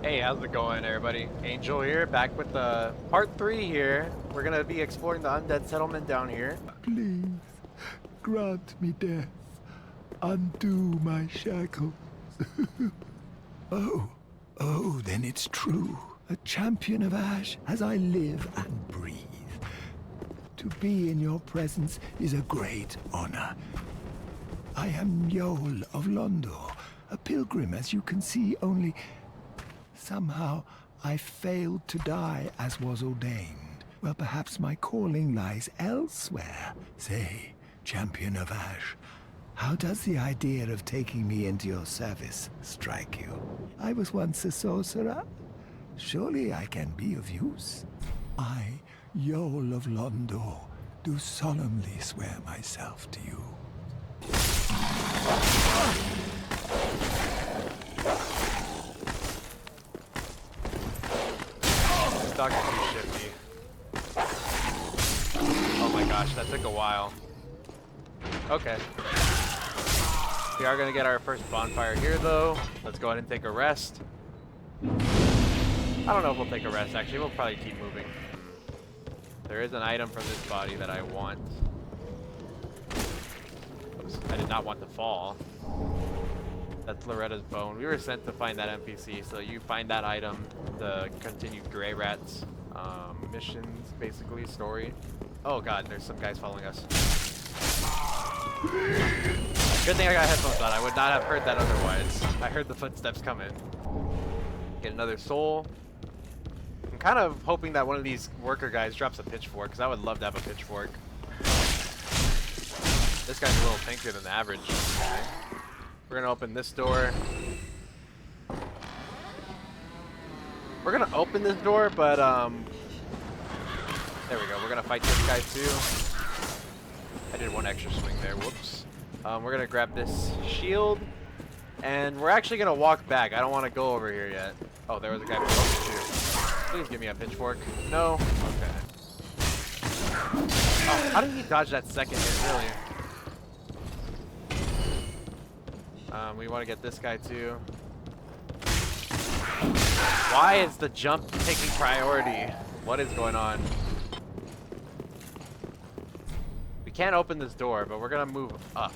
Hey, how's it going, everybody? Angel here, back with the part 3 here. We're gonna be exploring the undead settlement down here. Please, grant me death. Undo my shackles. Oh, then it's true. A champion of Ash as I live and breathe. To be in your presence is a great honor. I am Yol of Londor, a pilgrim, as you can see, only somehow I failed to die as was ordained. Well, perhaps my calling lies elsewhere. Say, champion of Ash, how does the idea of taking me into your service strike you? I was once a sorcerer. Surely I can be of use. I, Yol of Londor, do solemnly swear myself to you. This dog is too shifty. Oh my gosh, that took a while. Okay. We are gonna get our first bonfire here, though. Let's go ahead and take a rest. I don't know if we'll take a rest, actually. We'll probably keep moving. There is an item from this body that I want. Oops, I did not want to fall. That's Loretta's bone. We were sent to find that NPC, so you find that item, the continued Grey Rats missions, basically, story. Oh god, there's some guys following us. Good thing I got headphones on. I would not have heard that otherwise. I heard the footsteps coming. Get another soul. I'm kind of hoping that one of these worker guys drops a pitchfork, because I would love to have a pitchfork. This guy's a little pinker than the average. Okay. We're gonna open this door. We're gonna open this door, but there we go. We're gonna fight this guy too. I did one extra swing there. Whoops. We're gonna grab this shield, and we're actually gonna walk back. I don't want to go over here yet. Oh, there was a guy below me too. Please give me a pitchfork. No. Okay. Oh, how did he dodge that second hit? Really? We want to get this guy too. Why is the jump taking priority? What is going on? We can't open this door, but we're gonna move up.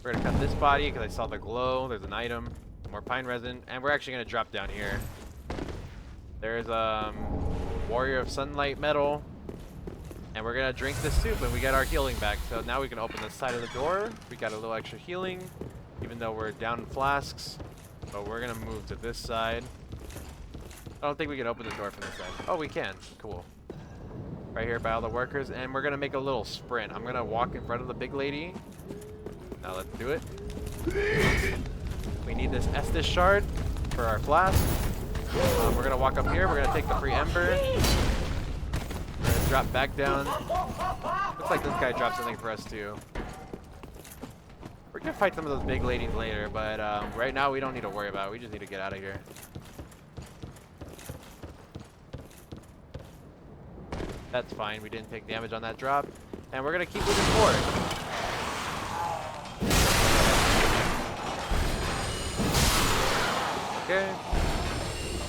We're gonna cut this body because I saw the glow. There's an item, more pine resin, and we're actually gonna drop down here. There's Warrior of Sunlight metal. And we're gonna drink this soup and we get our healing back. So now we can open this side of the door. We got a little extra healing, even though we're down in flasks. But we're gonna move to this side. I don't think we can open the door from this side. Oh, we can. Cool. Right here by all the workers. And we're gonna make a little sprint. I'm gonna walk in front of the big lady. Now let's do it. We need this Estus shard for our flask. We're gonna walk up here. We're gonna take the free ember. We're gonna drop back down. Looks like this guy dropped something for us too. We're gonna fight some of those big ladies later, but right now we don't need to worry about it. We just need to get out of here. That's fine. We didn't take damage on that drop. And we're gonna keep moving forward. Okay.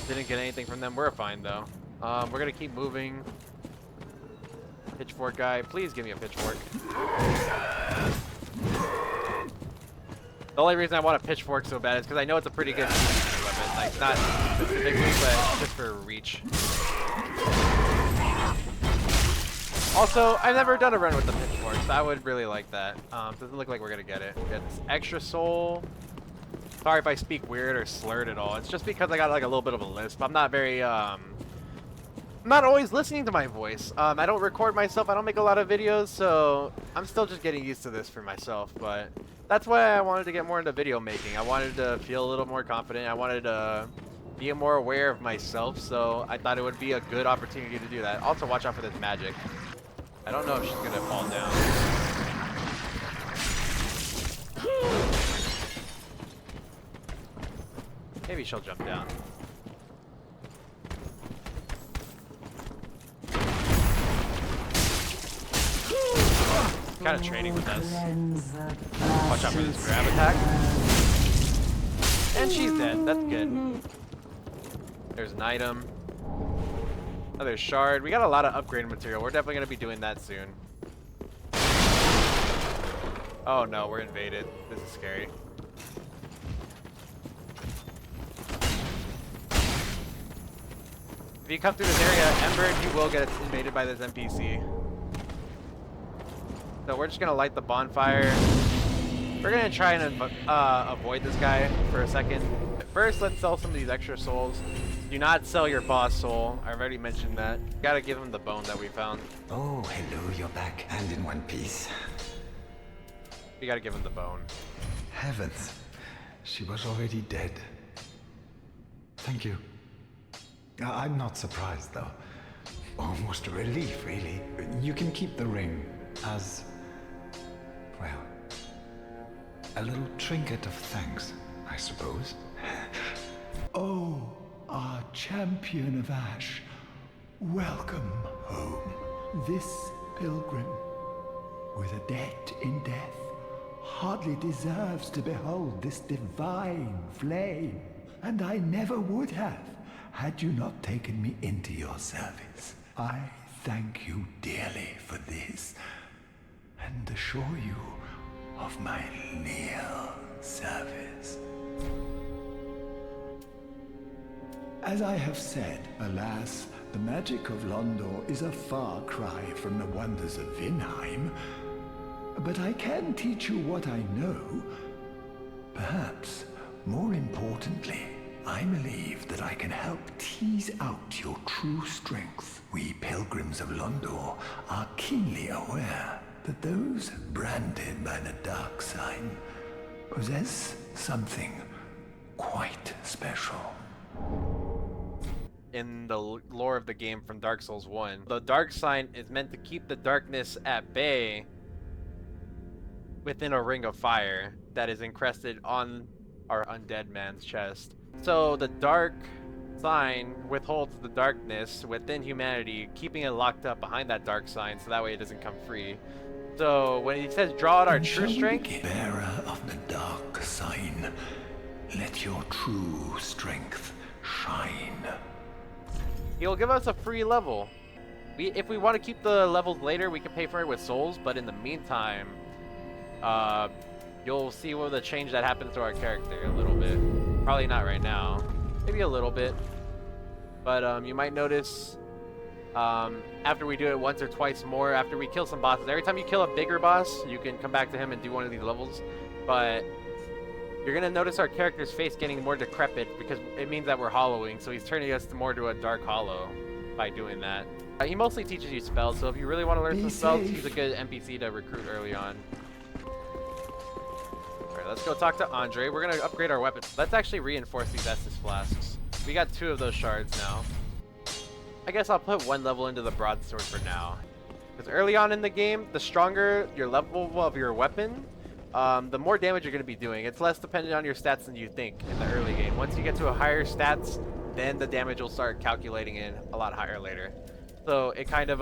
Didn't get anything from them. We're fine though. We're gonna keep moving. Pitchfork guy, please give me a pitchfork. The only reason I want a pitchfork so bad is because I know it's a pretty good weapon. Like, not specifically, but just for reach. Also, I've never done a run with the pitchfork, so I would really like that. Doesn't look like we're gonna get it. We got this extra soul. Sorry if I speak weird or slurred at all. It's just because I got like a little bit of a lisp. I'm not very, I'm not always listening to my voice. I don't record myself. I don't make a lot of videos, so I'm still just getting used to this for myself. But that's why I wanted to get more into video making. I wanted to feel a little more confident. I wanted to be more aware of myself, so I thought it would be a good opportunity to do that. Also, watch out for this magic. I don't know if she's gonna fall down. Maybe she'll jump down. Kind of trading with us. Watch out for this grab attack. And she's dead. That's good. There's an item. Another shard. We got a lot of upgraded material. We're definitely going to be doing that soon. Oh no, we're invaded. This is scary. If you come through this area, Ember, you will get invaded by this NPC. So we're just going to light the bonfire. We're going to try and avoid this guy for a second. First, let's sell some of these extra souls. Do not sell your boss soul. I've already mentioned that. Gotta give him the bone that we found. Oh, hello, you're back and in one piece. We gotta give him the bone. Heavens, she was already dead. Thank you. I'm not surprised, though. Almost a relief, really. You can keep the ring as, well, a little trinket of thanks, I suppose. Oh, our champion of Ash, welcome home. This pilgrim, with a debt in death, hardly deserves to behold this divine flame. And I never would have, had you not taken me into your service. I thank you dearly for this, and assure you of my leal service. As I have said, alas, the magic of Londor is a far cry from the wonders of Vinheim. But I can teach you what I know. Perhaps, more importantly, I believe that I can help tease out your true strength. We pilgrims of Londor are keenly aware that those branded by the dark sign possess something quite special. In the lore of the game from Dark Souls 1, the dark sign is meant to keep the darkness at bay within a ring of fire that is encrusted on our undead man's chest. So the dark sign withholds the darkness within humanity, keeping it locked up behind that dark sign so that way it doesn't come free. So when he says draw out our true strength, bearer of the dark sign, let your true strength shine. he'll give us a free level. If we want to keep the levels later, we can pay for it with souls, but in the meantime, you'll see what the change that happens to our character a little bit. Probably not right now, maybe a little bit, but you might notice after we do it once or twice more, after we kill some bosses. Every time you kill a bigger boss, you can come back to him and do one of these levels, but you're gonna notice our character's face getting more decrepit because it means that we're hollowing, so he's turning us more to a dark hollow by doing that. He mostly teaches you spells, so if you really want to learn some spells, he's a good NPC to recruit early on. Alright, let's go talk to Andre. We're gonna upgrade our weapons. Let's actually reinforce these Estus flasks. We got 2 of those shards now. I guess I'll put 1 level into the broadsword for now. Because early on in the game, the stronger your level of your weapon, the more damage you're going to be doing. It's less dependent on your stats than you think in the early game. Once you get to a higher stats, then the damage will start calculating in a lot higher later. So it kind of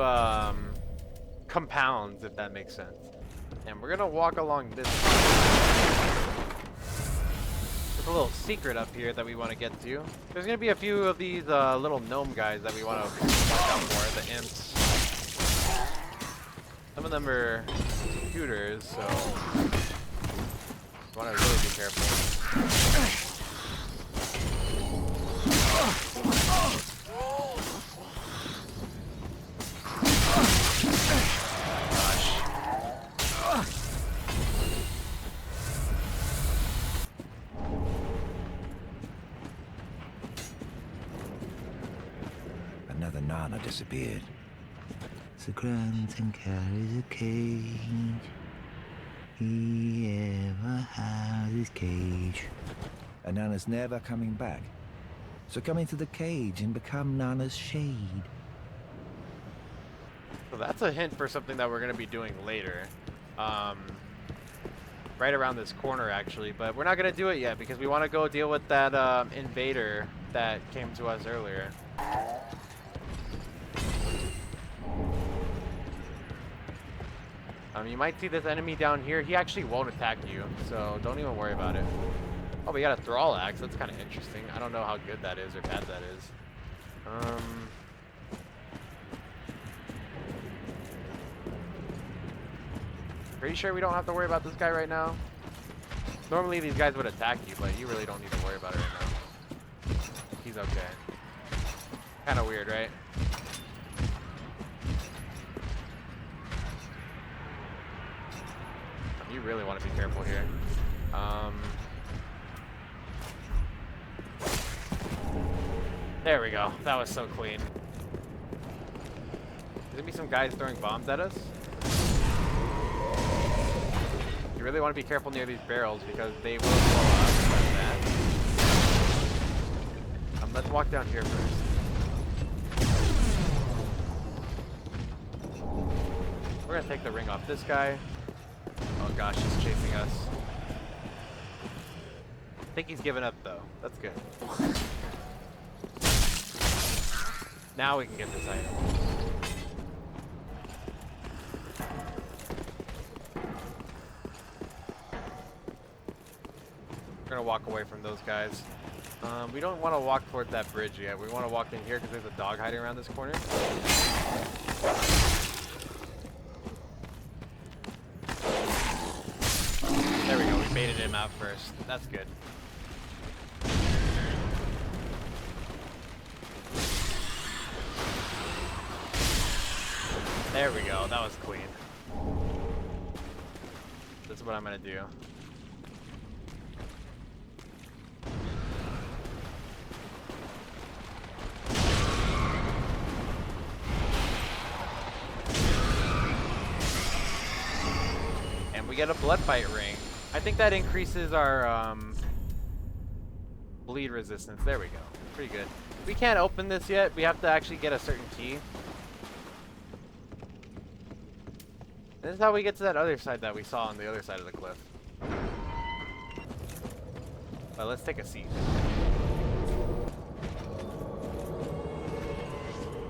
compounds, if that makes sense. And we're going to walk along this path. There's a little secret up here that we want to get to. There's going to be a few of these little gnome guys that we want to watch out for, the imps. Some of them are shooters, so you want to really be careful. Another Nana disappeared. The Grunton carries a cage. He ever has his cage. And Nana's never coming back. So come into the cage and become Nana's shade. So that's a hint for something that we're going to be doing later. Right around this corner, actually. But we're not going to do it yet because we want to go deal with that invader that came to us earlier. You might see this enemy down here. He actually won't attack you, so don't even worry about it. Oh, we got a Thrall Axe. That's kind of interesting. I don't know how good that is or bad that is. Pretty sure we don't have to worry about this guy right now. Normally these guys would attack you, but you really don't need to worry about it right now. He's okay. Kind of weird, right? You really want to be careful here. There we go. That was so clean. There's gonna be some guys throwing bombs at us. You really want to be careful near these barrels because they will blow up like that. Let's walk down here first. We're gonna take the ring off this guy. Oh gosh, he's chasing us. I think he's given up though. That's good. Now we can get this item. We're gonna walk away from those guys. We don't want to walk towards that bridge yet. We want to walk in here because there's a dog hiding around this corner. There we go. We baited him out first. That's good. There we go. That was clean. This is what I'm gonna do. And we get a blood fight ring. I think that increases our bleed resistance. There we go. Pretty good. We can't open this yet. We have to actually get a certain key. This is how we get to that other side that we saw on the other side of the cliff. Well, let's take a seat.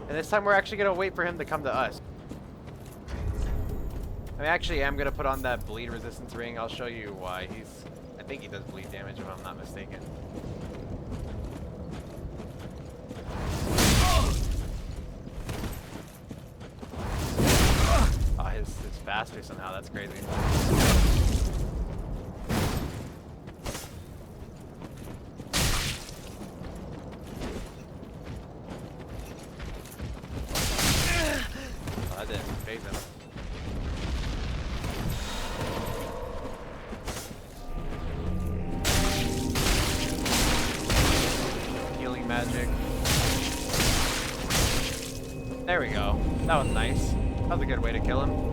And this time we're actually going to wait for him to come to us. I actually am going to put on that bleed resistance ring. I'll show you why. I think he does bleed damage if I'm not mistaken. It's faster somehow. That's crazy. Oh, that didn't phase him. Healing magic. There we go. That was nice. That was a good way to kill him.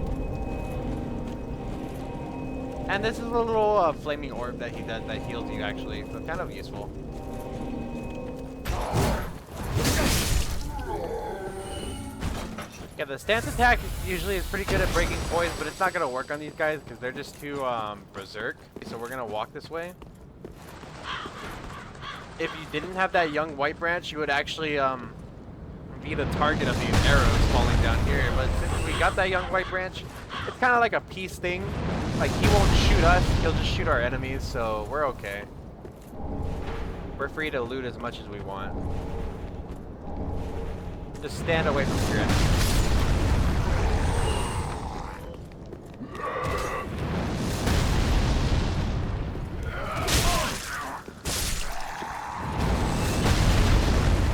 And this is a little flaming orb that he does that heals you actually, so kind of useful. Yeah, the stance attack usually is pretty good at breaking poise, but it's not going to work on these guys because they're just too berserk. So we're going to walk this way. If you didn't have that young white branch, you would actually be the target of these arrows falling down here. But since we got that young white branch, it's kind of like a peace thing. Like, he won't shoot us, he'll just shoot our enemies, so we're okay. We're free to loot as much as we want. Just stand away from your enemies.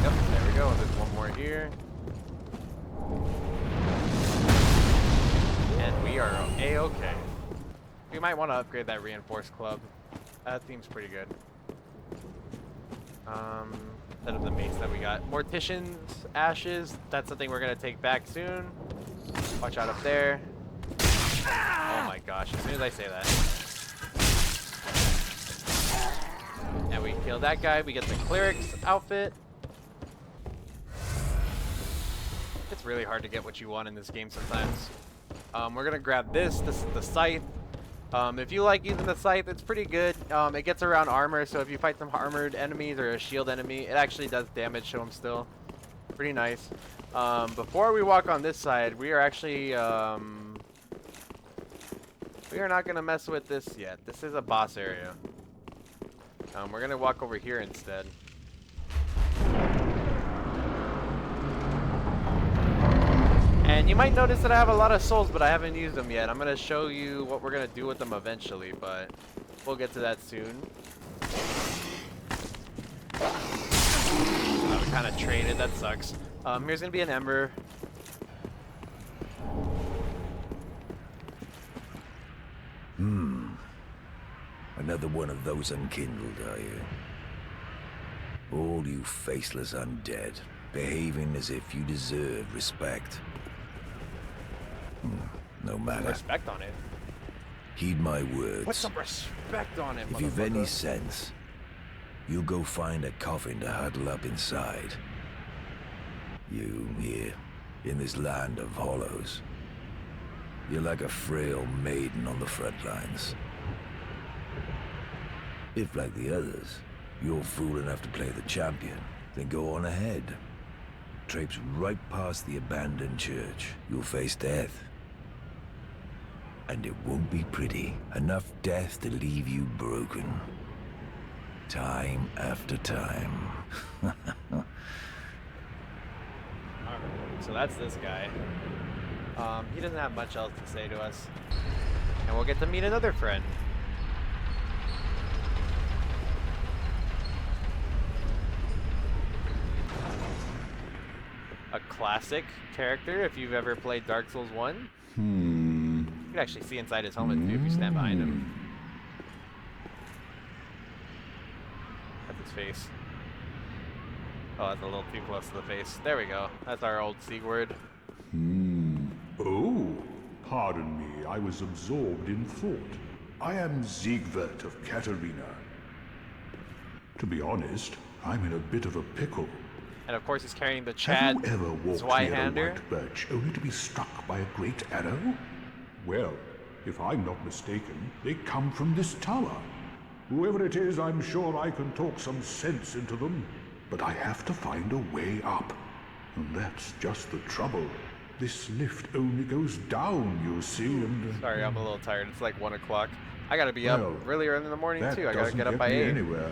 Yep, there we go. There's one more here. And we are A-okay. We might want to upgrade that reinforced club. That seems pretty good. Instead of the mace that we got. Mortician's ashes. That's something we're going to take back soon. Watch out up there. Oh my gosh, as soon as I say that. And we kill that guy. We get the cleric's outfit. It's really hard to get what you want in this game sometimes. We're going to grab this. This is the scythe. If you like using the scythe, it's pretty good. It gets around armor, so if you fight some armored enemies or a shield enemy, it actually does damage to them still. Pretty nice. Before we walk on this side, we are actually, we are not going to mess with this yet. This is a boss area. We're going to walk over here instead. you might notice that I have a lot of souls, but I haven't used them yet. I'm gonna show you what we're gonna do with them eventually, but we'll get to that soon. We kind of traded. That sucks. Here's gonna be an ember. Another one of those unkindled, are you? All you faceless undead, behaving as if you deserve respect. No matter. Respect on it. Heed my words. Put some respect on it, If you've any motherfucker. sense, you go find a coffin to huddle up inside. You here, in this land of hollows. You're like a frail maiden on the front lines. If, like the others, you're fool enough to play the champion, then go on ahead. Traipse right past the abandoned church. You'll face death. And it won't be pretty. Enough death to leave you broken. Time after time. Alright, so that's this guy. He doesn't have much else to say to us. And we'll get to meet another friend. A classic character if you've ever played Dark Souls 1. You can actually see inside his helmet too if you stand behind him. That's his face. Oh, that's a little too close to the face. There we go. That's our old Sigurd. Oh, pardon me, I was absorbed in thought. I am Siegward of Katarina. To be honest, I'm in a bit of a pickle. And of course he's carrying the Chad Have you ever walked near a Zweihander. white birch only to be struck by a great arrow? Well, if I'm not mistaken, they come from this tower. Whoever it is, I'm sure I can talk some sense into them. But I have to find a way up. And that's just the trouble. This lift only goes down, you see, and... Sorry, I'm a little tired. It's like 1 o'clock. I gotta be Well, up really early in the morning that too. I gotta doesn't get up by me 8. anywhere.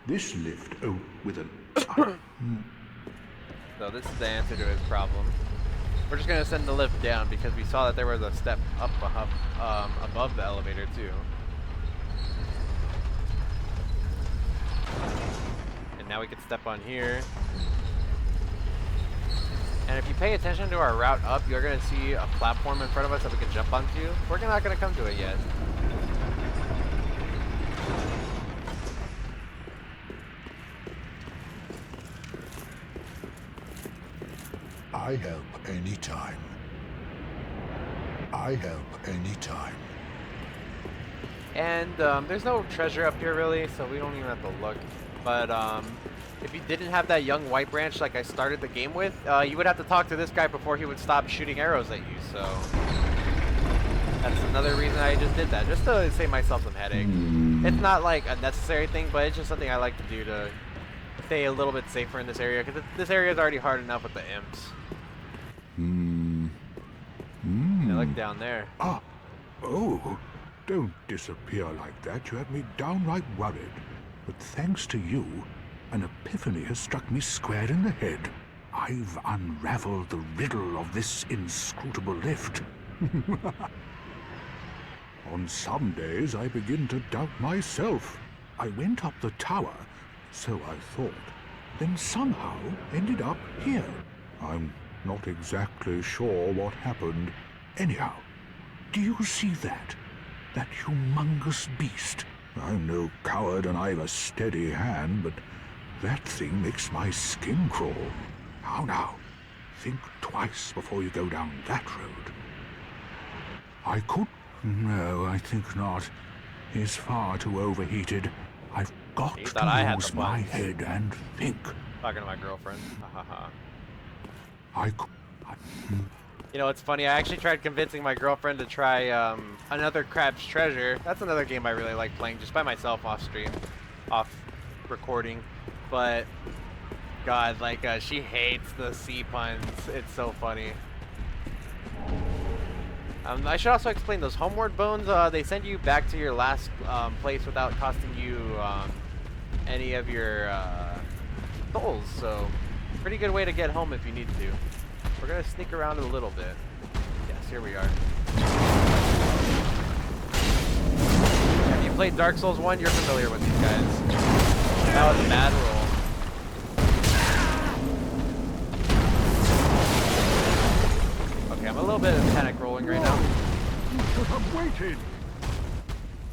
This lift, oh, with an... So this is the answer to his problem. We're just gonna send the lift down because we saw that there was a step up above the elevator too. And now we can step on here. And if you pay attention to our route up, you're gonna see a platform in front of us that we can jump onto. We're not gonna come to it yet. I help anytime. I help anytime. And there's no treasure up here really, so we don't even have to look. But if you didn't have that young white branch like I started the game with, you would have to talk to this guy before he would stop shooting arrows at you, so... That's another reason I just did that, just to save myself some headache. It's not like a necessary thing, but it's just something I like to do to stay a little bit safer in this area, because this area is already hard enough with the imps. Yeah, look down there. Ah, oh, don't disappear like that. You had me downright worried. But thanks to you, an epiphany has struck me square in the head. I've unraveled the riddle of this inscrutable lift. On some days, I begin to doubt myself. I went up the tower, so I thought, then somehow ended up here. I'm not exactly sure what happened. Anyhow, do you see that? That humongous beast? I'm no coward and I've a steady hand, but that thing makes my skin crawl. Now, think twice before you go down that road. I could... No, I think not. He's far too overheated. I've got He thought I to had use the my buttons. head and think. Talking to my girlfriend. Ha ha ha. I could... You know, it's funny. I actually tried convincing my girlfriend to try another Crab's Treasure. That's another game I really like playing just by myself off stream, off recording. But God, like she hates the sea puns. It's so funny. I should also explain those homeward bones. They send you back to your last place without costing you any of your souls. So Pretty good way to get home if you need to. We're gonna sneak around a little bit. Yes, here we are. If you played Dark Souls 1, you're familiar with these guys. That was a bad roll. Okay, I'm a little bit panic rolling right now. You should have waited.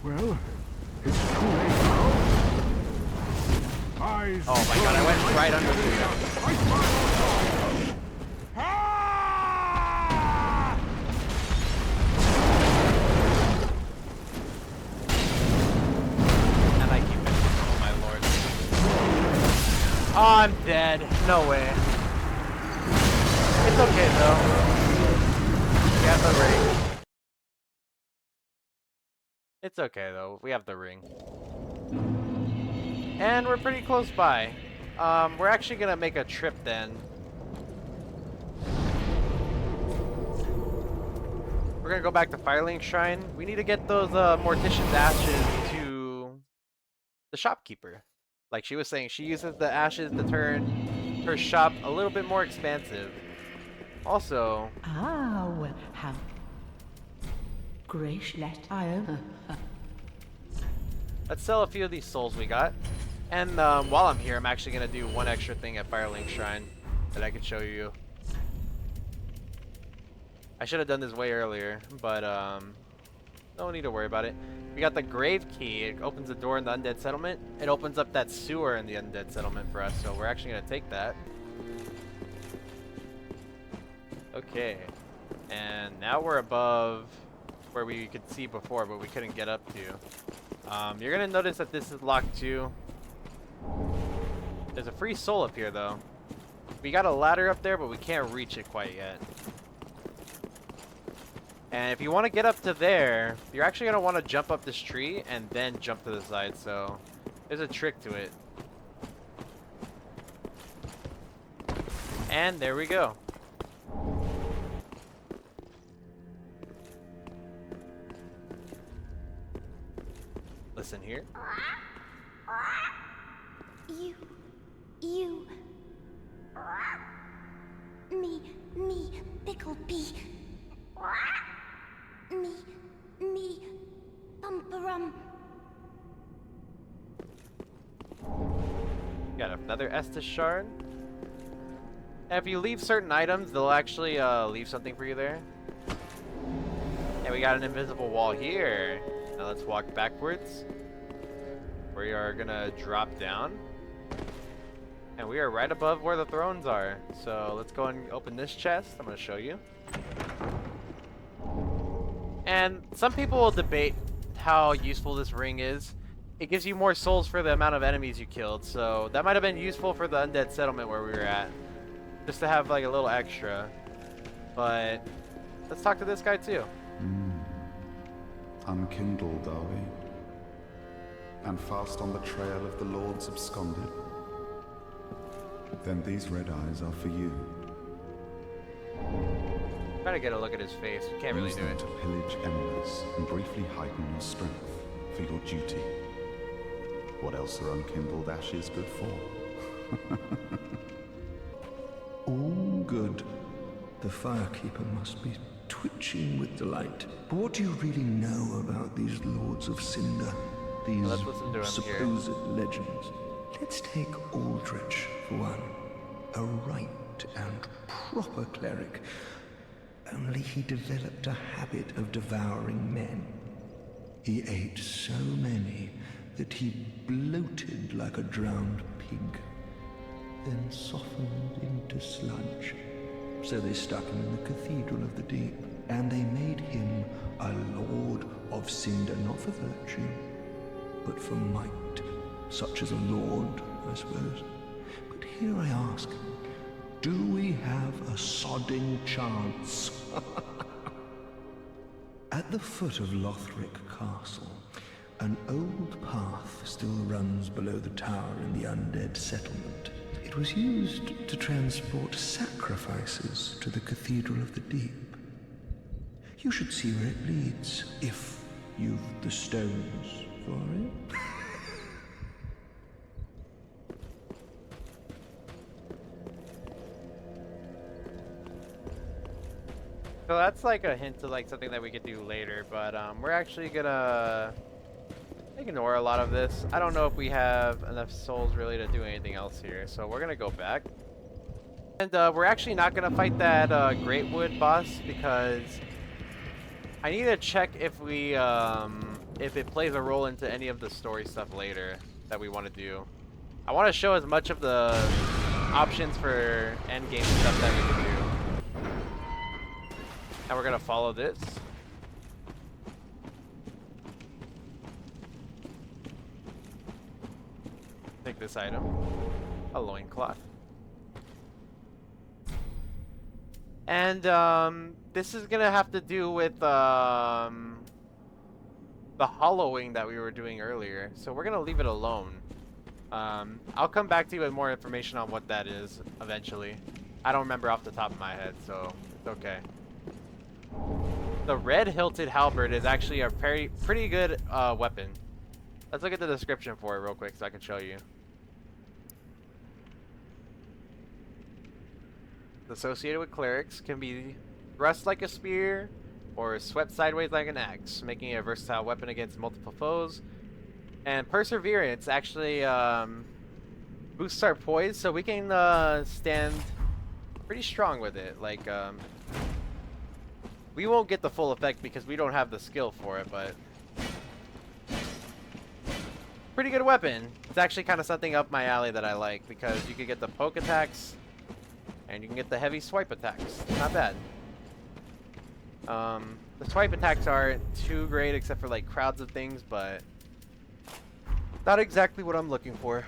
Well, it's too late now. Eyes Oh my god, I went right under the And I keep missing. Oh my lord. Oh, I'm dead. No way. It's okay though. We have the ring. It's okay though. We have the ring. And we're pretty close by. We're actually gonna make a trip then. We're gonna go back to Firelink Shrine. We need to get those Mortician's ashes to the shopkeeper. Like she was saying, she uses the ashes to turn her shop a little bit more expansive. Also, Ah, well, how gracious let I own. let's sell a few of these souls we got. And while I'm here, I'm actually going to do one extra thing at Firelink Shrine that I could show you. I should have done this way earlier, but no need to worry about it. We got the Grave Key. It opens the door in the Undead Settlement. It opens up that sewer in the Undead Settlement for us, so we're actually going to take that. Okay. And now we're above where we could see before, but we couldn't get up to. You're going to notice that this is locked too. There's a free soul up here though. We got a ladder up there, but we can't reach it quite yet. And if you want to get up to there, you're actually going to want to jump up this tree and then jump to the side. So there's a trick to it. And there we go. Listen here. You. Me, Picklebee. Me, Bumperum. Got another Estus shard. And if you leave certain items, they'll actually leave something for you there. And we got an invisible wall here. Now let's walk backwards. We are gonna drop down. And we are right above where the thrones are. So let's go and open this chest. I'm gonna show you. And some people will debate how useful this ring is. It gives you more souls for the amount of enemies you killed. So that might have been useful for the Undead Settlement where we were at. Just to have like a little extra. But let's talk to this guy too. Unkindled, are we? And fast on the trail of the Lords absconded? Then these red eyes are for you. Try to get a look at his face. You can't really Use do them it. to pillage embers and briefly heighten your strength for your duty. What else are unkindled ashes good for? All good. The Firekeeper must be twitching with delight. But what do you really know about these Lords of Cinder? These Let's listen to him supposed legends. Let's take Aldrich for one. A right and proper cleric. Only he developed a habit of devouring men. He ate so many that he bloated like a drowned pig, then softened into sludge. So they stuck him in the Cathedral of the Deep, and they made him a Lord of Cinder, not for virtue, but for might, such as a lord, I suppose. But here I ask, do we have a sodding chance? At the foot of Lothric Castle, an old path still runs below the tower in the Undead Settlement. It was used to transport sacrifices to the Cathedral of the Deep. You should see where it leads, if you've the stones for it. So that's like a hint to like something that we could do later, but we're actually gonna ignore a lot of this. I don't know if we have enough souls really to do anything else here, so we're gonna go back. And we're actually not gonna fight that Greatwood boss because I need to check if we if it plays a role into any of the story stuff later that we want to do. I want to show as much of the options for endgame stuff that we can do. And we're gonna follow this. Take this item, a loincloth. And this is gonna have to do with the hollowing that we were doing earlier. So we're gonna leave it alone. I'll come back to you with more information on what that is eventually. I don't remember off the top of my head, so it's okay. The red hilted halberd is actually a pretty good weapon. Let's look at the description for it real quick so I can show you. Associated with clerics, can be thrust like a spear or swept sideways like an axe, making it a versatile weapon against multiple foes. And perseverance actually boosts our poise, so we can stand pretty strong with it. Like we won't get the full effect because we don't have the skill for it, but pretty good weapon. It's actually kind of something up my alley that I like because you can get the poke attacks and you can get the heavy swipe attacks. Not bad. The swipe attacks aren't too great except for like crowds of things, but not exactly what I'm looking for.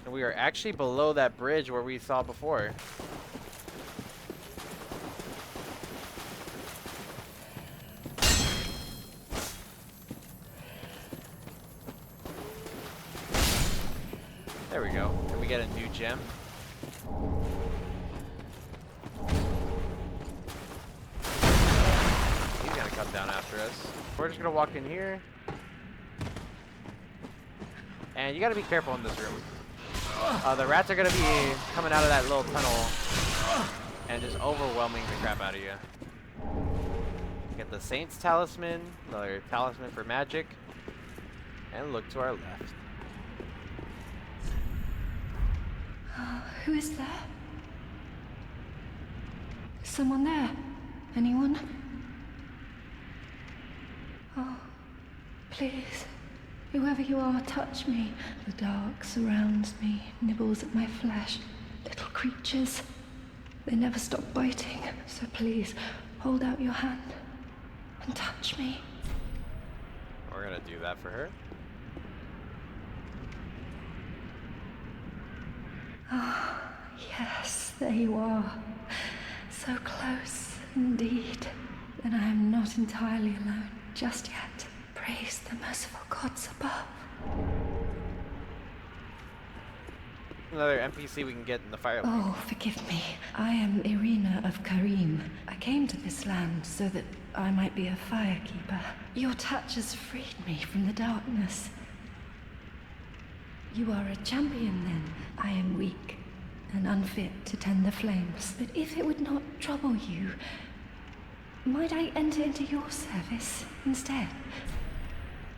And we are actually below that bridge where we saw before. There we go. And we get a new gem. He's gonna come down after us. We're just gonna walk in here. And you gotta be careful in this room. The rats are gonna be coming out of that little tunnel and just overwhelming the crap out of you. Get the Saint's Talisman, another talisman for magic, and look to our left. Who is there? Is someone there? Anyone? Oh, please. Whoever you are, touch me. The dark surrounds me, nibbles at my flesh. Little creatures. They never stop biting, so please, hold out your hand and touch me. We're gonna do that for her. Ah, yes, there you are. So close, indeed. Then I am not entirely alone just yet. Praise the merciful gods above. Another NPC we can get in the fire. Oh, forgive me. I am Irina of Karim. I came to this land so that I might be a firekeeper. Your touch has freed me from the darkness. You are a champion, then. I am weak and unfit to tend the flames. But if it would not trouble you, might I enter into your service instead?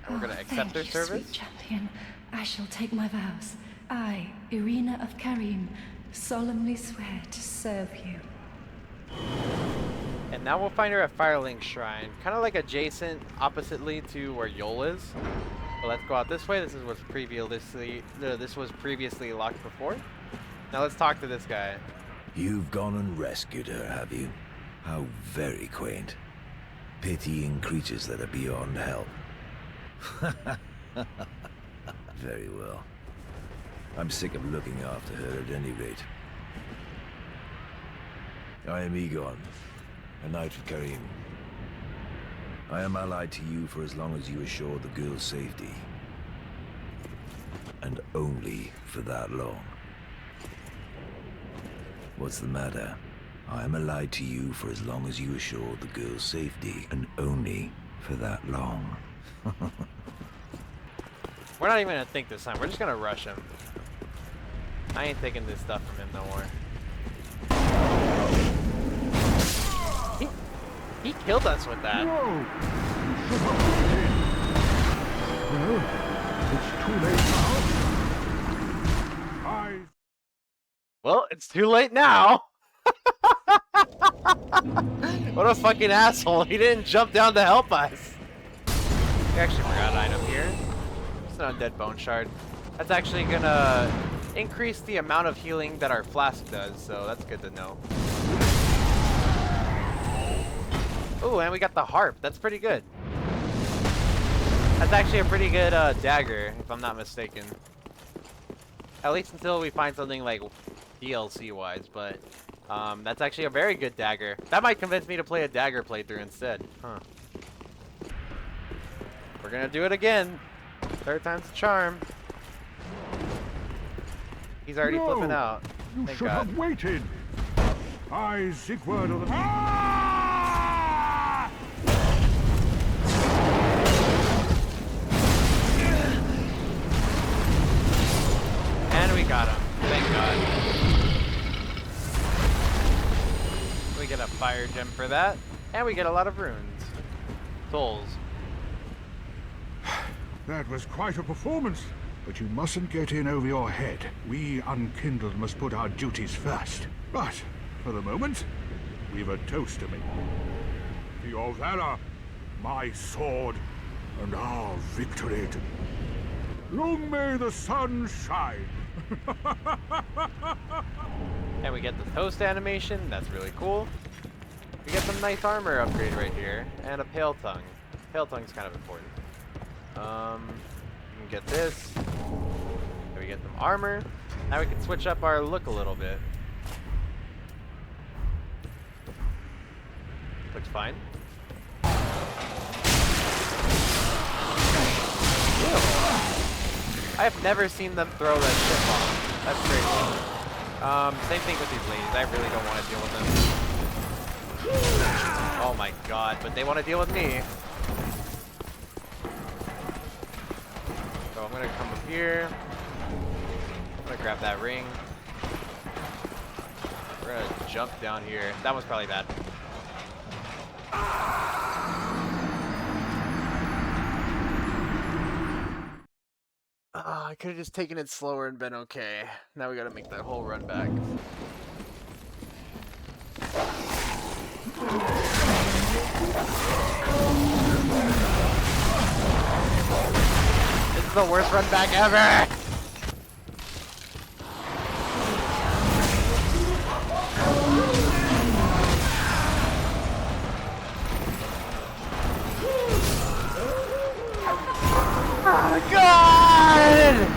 We're gonna accept their service? Sweet champion. I shall take my vows. I, Irina of Karim, solemnly swear to serve you. And now we'll find her at Firelink Shrine, kind of like adjacent, oppositely to where Yol is. But let's go out this way. This was previously locked before. Now let's talk to this guy. You've gone and rescued her, have you? How very quaint. Pitying creatures that are beyond help. Very well. I'm sick of looking after her at any rate. I am Egon, a knight of Karim. I am allied to you for as long as you assure the girl's safety. And only for that long. What's the matter? I am allied to you for as long as you assure the girl's safety, and only for that long. We're not even gonna think this time. We're just gonna rush him. I ain't taking this stuff from him no more. He killed us with that. No! You should have waited! Well, it's too late now. Well, it's too late now. What a fucking asshole. He didn't jump down to help us. We actually forgot an item here. It's an undead bone shard. That's actually gonna increase the amount of healing that our flask does, so that's good to know. Ooh, and we got the harp. That's pretty good. That's actually a pretty good dagger, if I'm not mistaken. At least until we find something like DLC-wise, but that's actually a very good dagger. That might convince me to play a dagger playthrough instead. Huh. We're gonna do it again. Third time's the charm. He's already flipping out. You Thank should God. have waited. I, Sigurd of the... And we got him. Thank God. We get a fire gem for that. And we get a lot of runes. Souls. That was quite a performance. But you mustn't get in over your head. We unkindled must put our duties first. But, for the moment, we've a toast to make. To your valor, my sword, and our victory. Long may the sun shine. And we get the toast animation. That's really cool. We get some nice armor upgrade right here. And a pale tongue. Pale tongue's kind of important. We can get this. And we get some armor. Now we can switch up our look a little bit. Looks fine. Ew. I have never seen them throw that shit bomb. That's crazy. Same thing with these ladies. I really don't want to deal with them. Oh my god, but they want to deal with me. So I'm gonna come up here. I'm gonna grab that ring. We're gonna jump down here. That was probably bad. I could have just taken it slower and been okay. Now we gotta make that whole run back. This is the worst run back ever! Oh God!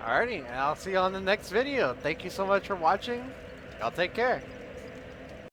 Alrighty, and I'll see you on the next video. Thank you so much for watching. Y'all take care.